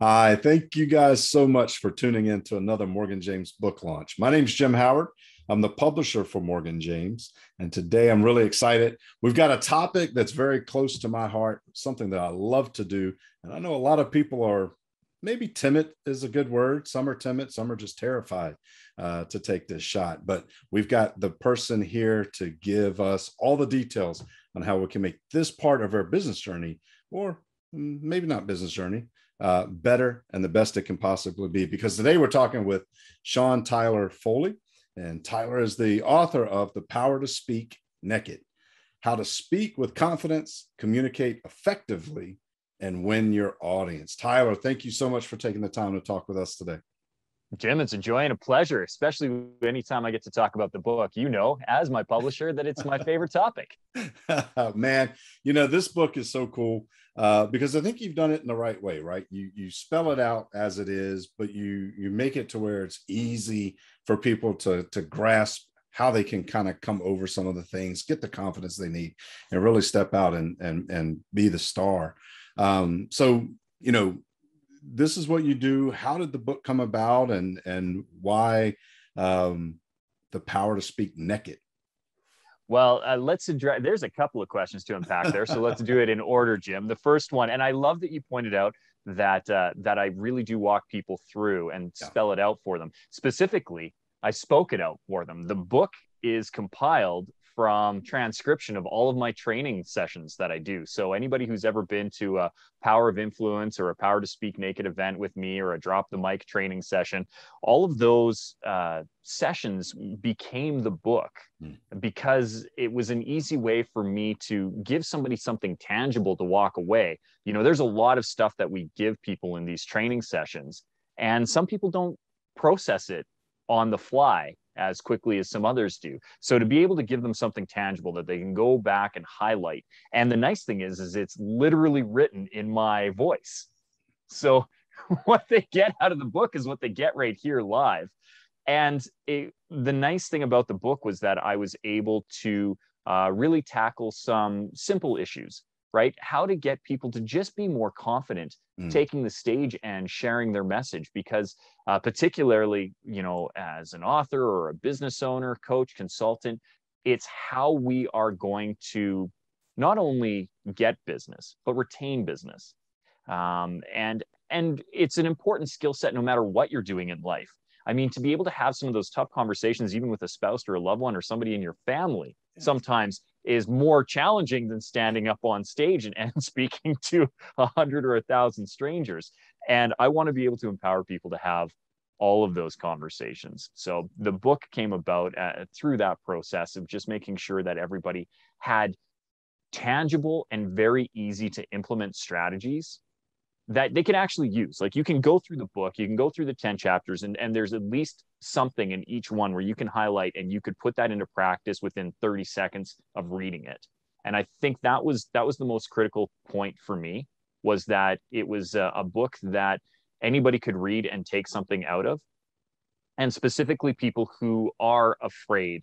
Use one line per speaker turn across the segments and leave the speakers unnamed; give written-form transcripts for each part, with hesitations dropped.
Hi, thank you guys so much for tuning in to another Morgan James book launch. My name is Jim Howard. I'm the publisher for Morgan James. And today I'm really excited. We've got a topic that's very close to my heart, something that I love to do. And I know a lot of people are maybe timid is a good word. Some are timid, some are just terrified to take this shot. But we've got the person here to give us all the details on how we can make this part of our business journey, or maybe not business journey, better and the best it can possibly be. Because today we're talking with Tyler Foley, and Tyler is the author of The Power to Speak Naked: How to Speak with Confidence, Communicate Effectively, and Win Your Audience. Tyler, thank you so much for taking the time to talk with us today.
Jim, it's a joy and a pleasure, especially anytime I get to talk about the book. You know, as my publisher, that it's my favorite topic.
Man, this book is so cool because I think you've done it in the right way, right? You spell it out as it is, but you make it to where it's easy for people to grasp how they can kind of come over some of the things, get the confidence they need, and really step out and be the star. This is what you do. How did the book come about, and why The Power to Speak Naked?
Well, let's address, there's a couple of questions to unpack there. So let's do it in order, Jim. The first one, and I love that you pointed out that I really do walk people through and spell it out for them. Specifically, I spoke it out for them. The book is compiled from transcription of all of my training sessions that I do. So anybody who's ever been to a Power of Influence or a Power to Speak Naked event with me, or a Drop the Mic training session, all of those sessions became the book because it was an easy way for me to give somebody something tangible to walk away. You know, there's a lot of stuff that we give people in these training sessions, and some people don't process it on the fly as quickly as some others do. So to be able to give them something tangible that they can go back and highlight. And the nice thing is it's literally written in my voice. So what they get out of the book is what they get right here live. And the nice thing about the book was that I was able to really tackle some simple issues, right? How to get people to just be more confident taking the stage and sharing their message. Because particularly, as an author or a business owner, coach, consultant, it's how we are going to not only get business, but retain business. And it's an important skill set no matter what you're doing in life. I mean, to be able to have some of those tough conversations, even with a spouse or a loved one or somebody in your family, sometimes is more challenging than standing up on stage and speaking to 100 or 1,000 strangers. And I want to be able to empower people to have all of those conversations. So the book came about through that process of just making sure that everybody had tangible and very easy to implement strategies that they can actually use. Like, you can go through the book, you can go through the 10 chapters, and there's at least something in each one where you can highlight and you could put that into practice within 30 seconds of reading it. And I think that was the most critical point for me, was that it was a book that anybody could read and take something out of. And specifically people who are afraid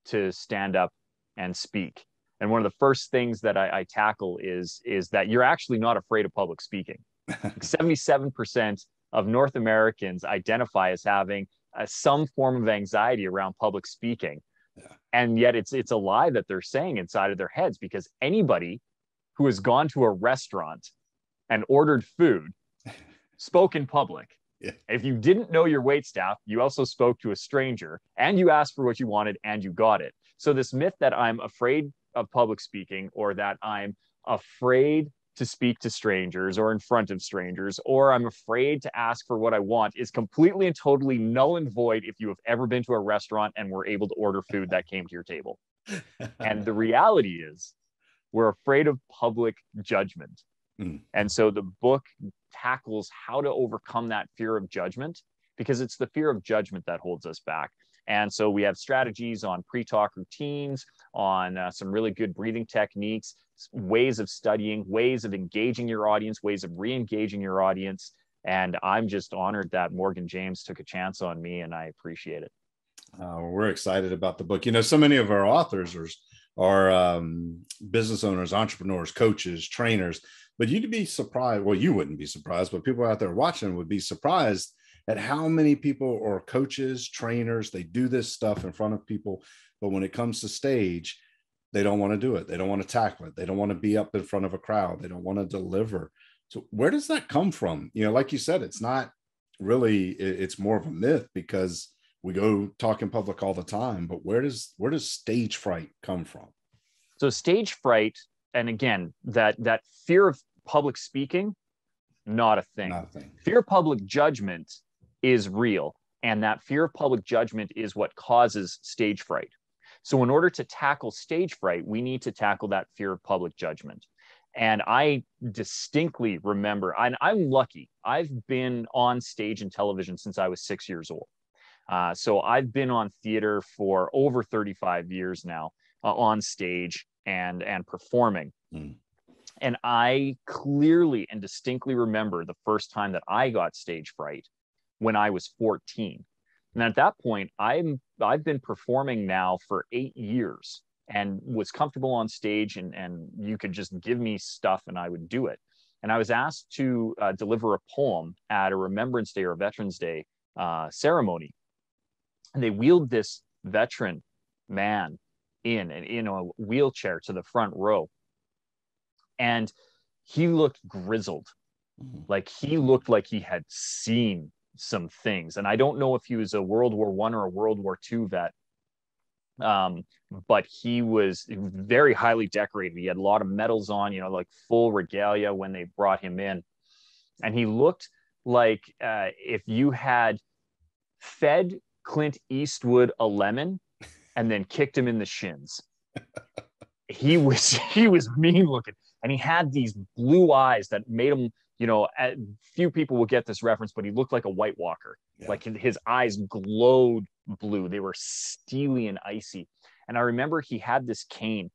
to stand up and speak. And one of the first things that I tackle is that you're actually not afraid of public speaking. 77% of North Americans identify as having some form of anxiety around public speaking. And yet it's a lie that they're saying inside of their heads, because anybody who has gone to a restaurant and ordered food spoke in public. If you didn't know your waitstaff, you also spoke to a stranger, and you asked for what you wanted and you got it. So this myth that I'm afraid of public speaking, or that I'm afraid to speak to strangers or in front of strangers, or I'm afraid to ask for what I want, is completely and totally null and void if you have ever been to a restaurant and were able to order food that came to your table. And the reality is, we're afraid of public judgment. And so the book tackles how to overcome that fear of judgment, because it's the fear of judgment that holds us back. And so we have strategies on pre-talk routines, on some really good breathing techniques, ways of studying, ways of engaging your audience, ways of re-engaging your audience. And I'm just honored that Morgan James took a chance on me, and I appreciate it.
We're excited about the book. So many of our authors are business owners, entrepreneurs, coaches, trainers. But you'd be surprised. Well, you wouldn't be surprised, but people out there watching would be surprised at how many people or coaches, trainers, they do this stuff in front of people. But when it comes to stage, they don't want to do it. They don't want to tackle it. They don't want to be up in front of a crowd. They don't want to deliver. So where does that come from? You know, like you said, it's not really, it's more of a myth because we go talk in public all the time, but where does stage fright come from?
So stage fright, and again, that fear of public speaking, not a thing.
Nothing.
Fear of public judgment is real. And that fear of public judgment is what causes stage fright. So in order to tackle stage fright, we need to tackle that fear of public judgment. And I distinctly remember, I'm lucky. I've been on stage and television since I was 6 years old. So I've been on theater for over 35 years now, on stage and performing. Mm. And I clearly and distinctly remember the first time that I got stage fright when I was 14. And at that point, I've been performing now for 8 years and was comfortable on stage, and you could just give me stuff and I would do it. And I was asked to deliver a poem at a Remembrance Day or a Veterans Day ceremony. And they wheeled this veteran man in a wheelchair to the front row. And he looked grizzled. Mm-hmm. Like he looked like he had seen some things. And I don't know if he was a World War I or a World War II vet. But he was very highly decorated. He had a lot of medals on, like full regalia when they brought him in. And he looked like if you had fed Clint Eastwood a lemon and then kicked him in the shins. He was mean looking. And he had these blue eyes that made him, few people will get this reference, but he looked like a White Walker. Yeah. Like his eyes glowed blue. They were steely and icy. And I remember he had this cane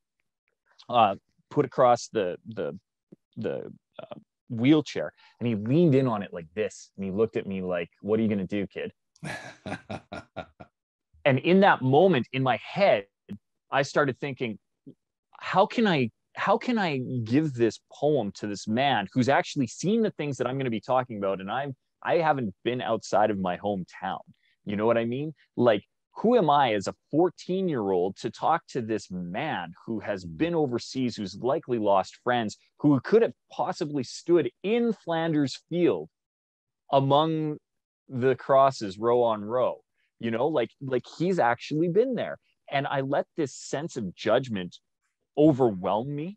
put across the wheelchair, and he leaned in on it like this. And he looked at me like, "What are you going to do, kid?" And in that moment, in my head, I started thinking, how can I give this poem to this man who's actually seen the things that I'm going to be talking about? And I haven't been outside of my hometown. You know what I mean? Like, who am I as a 14-year-old to talk to this man who has been overseas, who's likely lost friends, who could have possibly stood in Flanders Field among the crosses row on row, like he's actually been there. And I let this sense of judgment overwhelm me.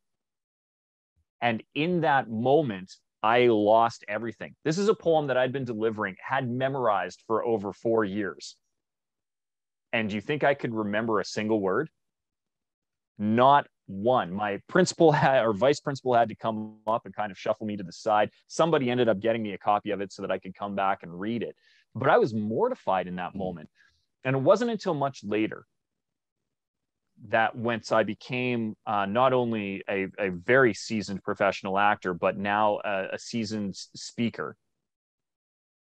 And in that moment, I lost everything. This is a poem that I'd been delivering, had memorized for over 4 years. And do you think I could remember a single word? Not one. My principal or vice principal had to come up and kind of shuffle me to the side. Somebody ended up getting me a copy of it so that I could come back and read it. But I was mortified in that moment. And it wasn't until much later that once I became not only a very seasoned professional actor, but now a seasoned speaker,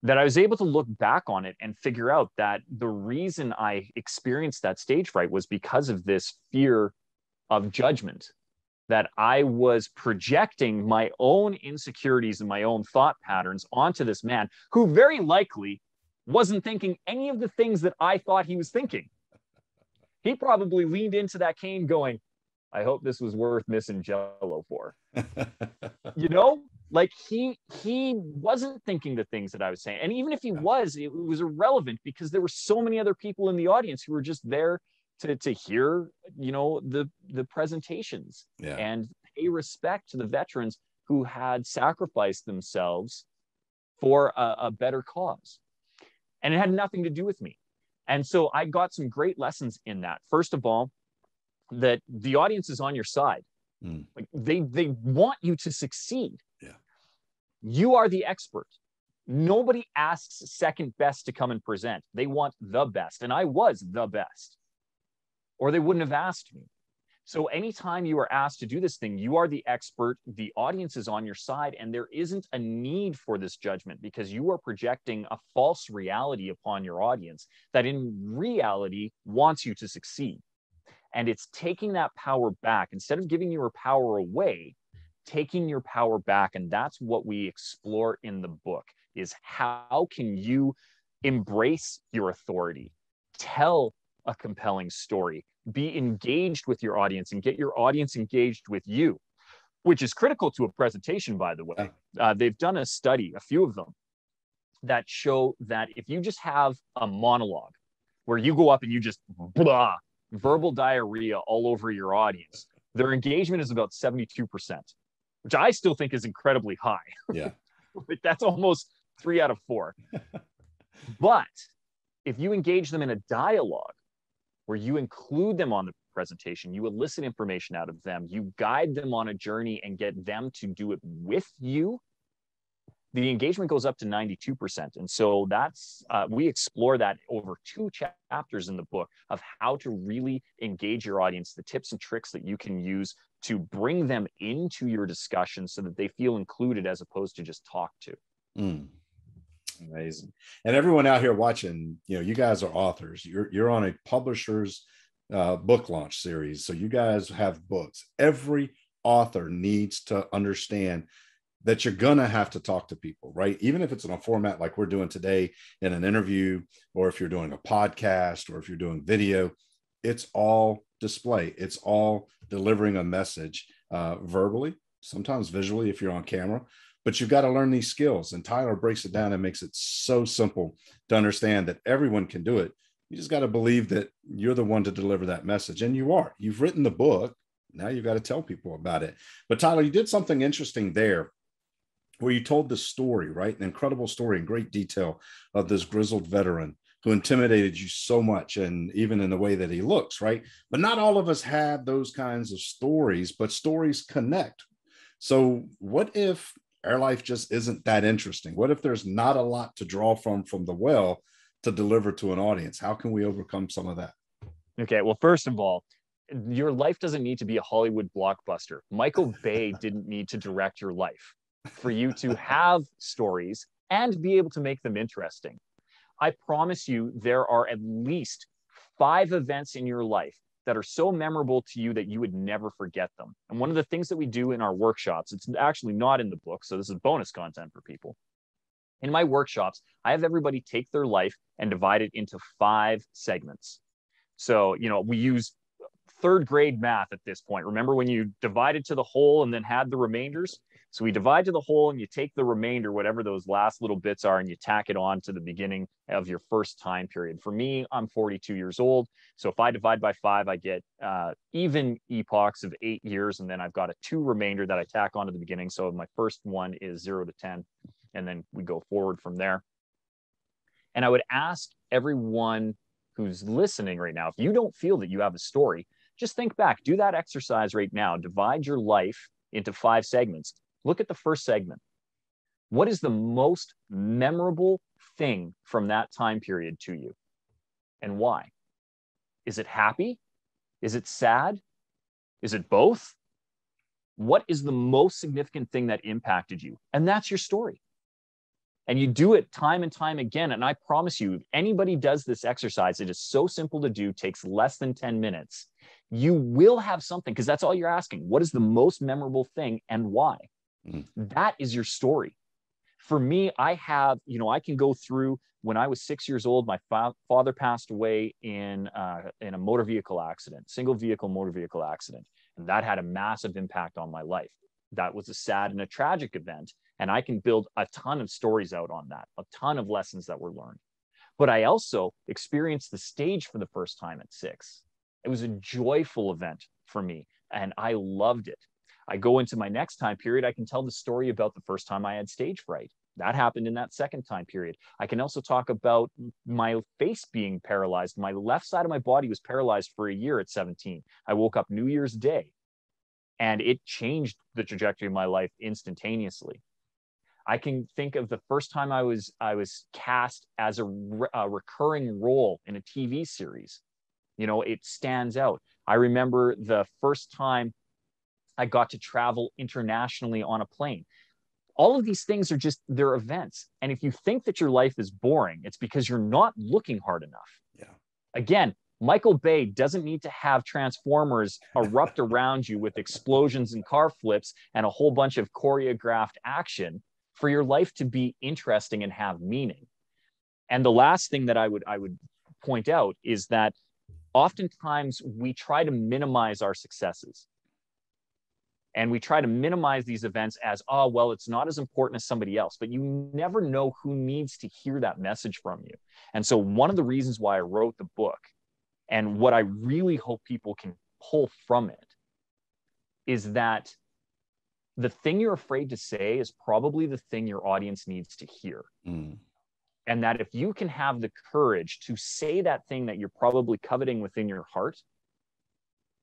that I was able to look back on it and figure out that the reason I experienced that stage fright was because of this fear of judgment, that I was projecting my own insecurities and my own thought patterns onto this man who very likely wasn't thinking any of the things that I thought he was thinking. He probably leaned into that cane going, I hope this was worth missing Jello for. Like he wasn't thinking the things that I was saying. And even if he was, it was irrelevant because there were so many other people in the audience who were just there to hear, the presentations and pay respect to the veterans who had sacrificed themselves for a better cause. And it had nothing to do with me. And so I got some great lessons in that. First of all, that the audience is on your side. Like they want you to succeed. Yeah. You are the expert. Nobody asks second best to come and present. They want the best. And I was the best, or they wouldn't have asked me. So anytime you are asked to do this thing, you are the expert, the audience is on your side, and there isn't a need for this judgment because you are projecting a false reality upon your audience that in reality wants you to succeed. And it's taking that power back. Instead of giving your power away, taking your power back. And that's what we explore in the book, is how can you embrace your authority, tell a compelling story, be engaged with your audience, and get your audience engaged with you, which is critical to a presentation, by the way. They've done a study, a few of them, that show that if you just have a monologue where you go up and you just blah, verbal diarrhea all over your audience, their engagement is about 72%, which I still think is incredibly high.
Yeah.
Like, that's almost 3 out of 4. But if you engage them in a dialogue where you include them on the presentation, you elicit information out of them, you guide them on a journey and get them to do it with you, the engagement goes up to 92%. And so that's, we explore that over 2 chapters in the book of how to really engage your audience, the tips and tricks that you can use to bring them into your discussion so that they feel included as opposed to just talked to.
Amazing. And everyone out here watching, you guys are authors. You're on a publisher's book launch series. So you guys have books. Every author needs to understand that you're going to have to talk to people, right? Even if it's in a format like we're doing today in an interview, or if you're doing a podcast, or if you're doing video, it's all display. It's all delivering a message verbally, sometimes visually if you're on camera. But you've got to learn these skills. And Tyler breaks it down and makes it so simple to understand that everyone can do it. You just got to believe that you're the one to deliver that message. And you are. You've written the book. Now you've got to tell people about it. But Tyler, you did something interesting there where you told the story, right? An incredible story in great detail of this grizzled veteran who intimidated you so much, and even in the way that he looks, right? But not all of us have those kinds of stories, but stories connect. So what if our life just isn't that interesting? What if there's not a lot to draw from the well to deliver to an audience? How can we overcome some of that?
Okay, well, first of all, your life doesn't need to be a Hollywood blockbuster. Michael Bay didn't need to direct your life for you to have stories and be able to make them interesting. I promise you, there are at least 5 events in your life that are so memorable to you that you would never forget them. And one of the things that we do in our workshops, it's actually not in the book, so this is bonus content for people. In my workshops, I have everybody take their life and divide it into 5 segments. So, we use 3rd grade math at this point. Remember when you divided to the whole and then had the remainders? So we divide to the whole and you take the remainder, whatever those last little bits are, and you tack it on to the beginning of your first time period. For me, I'm 42 years old. So if I divide by 5, I get even epochs of 8 years. And then I've got a 2 remainder that I tack on to the beginning. So my first one is 0 to 10. And then we go forward from there. And I would ask everyone who's listening right now, if you don't feel that you have a story, just think back, do that exercise right now. Divide your life into 5 segments. Look at the first segment. What is the most memorable thing from that time period to you, and why? Is it happy? Is it sad? Is it both? What is the most significant thing that impacted you? And that's your story. And you do it time and time again. And I promise you, if anybody does this exercise, it is so simple to do, takes less than 10 minutes. You will have something, because that's all you're asking. What is the most memorable thing and why? That is your story. For me, I have, I can go through when I was 6 years old, my father passed away in a motor vehicle accident, single vehicle motor vehicle accident. And that had a massive impact on my life. That was a sad and a tragic event. And I can build a ton of stories out on that, a ton of lessons that were learned. But I also experienced the stage for the first time at 6. It was a joyful event for me, and I loved it. I go into my next time period, I can tell the story about the first time I had stage fright. That happened in that second time period. I can also talk about my face being paralyzed. My left side of my body was paralyzed for a year at 17. I woke up New Year's Day, and it changed the trajectory of my life instantaneously. I can think of the first time I was cast as a recurring role in a TV series. It stands out. I remember the first time I got to travel internationally on a plane. All of these things are they're events. And if you think that your life is boring, it's because you're not looking hard enough.
Yeah.
Again, Michael Bay doesn't need to have Transformers erupt around you with explosions and car flips and a whole bunch of choreographed action for your life to be interesting and have meaning. And the last thing that I would point out is that oftentimes we try to minimize our successes. And we try to minimize these events as, oh, well, it's not as important as somebody else, but you never know who needs to hear that message from you. And so one of the reasons why I wrote the book, and what I really hope people can pull from it, is that the thing you're afraid to say is probably the thing your audience needs to hear.
Mm.
And that if you can have the courage to say that thing that you're probably coveting within your heart,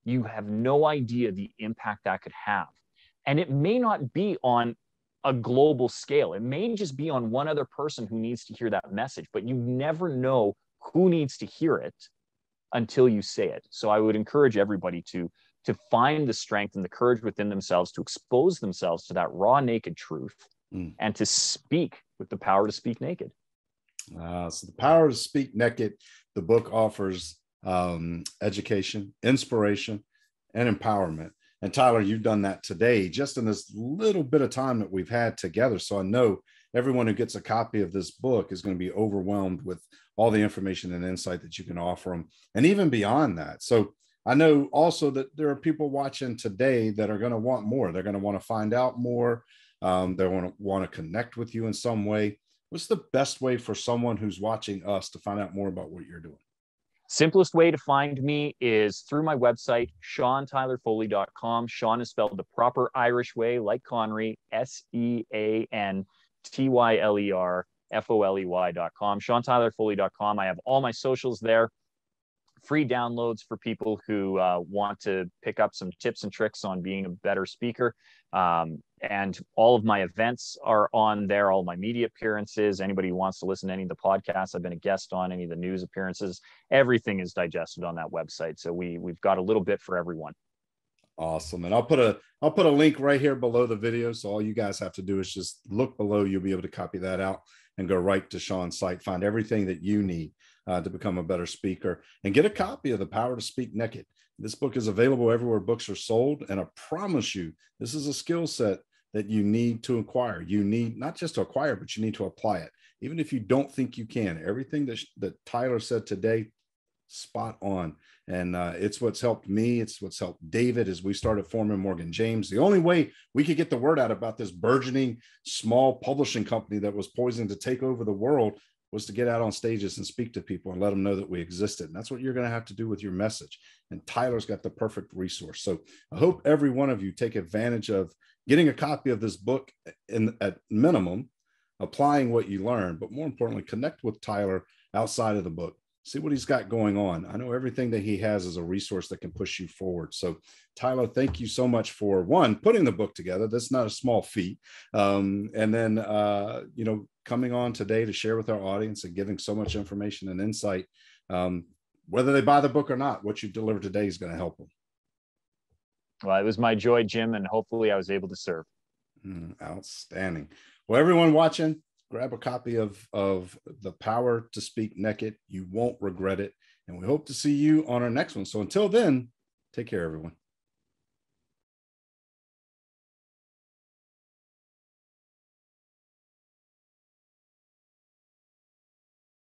you have no idea the impact that could have. And it may not be on a global scale. It may just be on one other person who needs to hear that message, but you never know who needs to hear it until you say it. So I would encourage everybody to find the strength and the courage within themselves to expose themselves to that raw, naked truth, and to speak with the power to speak naked.
So the power to speak naked, the book offers education, inspiration, and empowerment. And Tyler, you've done that today, just in this little bit of time that we've had together. So I know everyone who gets a copy of this book is going to be overwhelmed with all the information and insight that you can offer them, and even beyond that. So I know also that there are people watching today that are going to want more. They're going to want to find out more. They want to connect with you in some way. What's the best way for someone who's watching us to find out more about what you're doing?
Simplest way to find me is through my website, SeanTylerFoley.com. Sean is spelled the proper Irish way, like Connery, SeanTylerFoley.com. SeanTylerFoley.com. I have all my socials there. Free downloads for people who want to pick up some tips and tricks on being a better speaker. And all of my events are on there, all my media appearances. Anybody who wants to listen to any of the podcasts I've been a guest on, any of the news appearances, everything is digested on that website. So we've got a little bit for everyone.
Awesome. And I'll put a link right here below the video. So all you guys have to do is just look below. You'll be able to copy that out and go right to Sean's site, find everything that you need to become a better speaker, and get a copy of The Power to Speak Naked. This book is available everywhere books are sold. And I promise you, this is a skill set that you need to acquire. You need not just to acquire, but you need to apply it. Even if you don't think you can, everything that Tyler said today, spot on. And it's what's helped me. It's what's helped David as we started forming Morgan James. The only way we could get the word out about this burgeoning small publishing company that was poised to take over the world was to get out on stages and speak to people and let them know that we existed. And that's what you're going to have to do with your message. And Tyler's got the perfect resource. So I hope every one of you take advantage of getting a copy of this book, at minimum, applying what you learn, but more importantly, connect with Tyler outside of the book. See what he's got going on. I know everything that he has is a resource that can push you forward. So Tyler, thank you so much for putting the book together. That's not a small feat. And then, coming on today to share with our audience and giving so much information and insight, whether they buy the book or not, what you deliver today is going to help them.
Well, it was my joy, Jim, and hopefully I was able to serve.
Outstanding. Well, everyone watching, grab a copy of The Power to Speak Naked. You won't regret it. And we hope to see you on our next one. So until then, take care, everyone.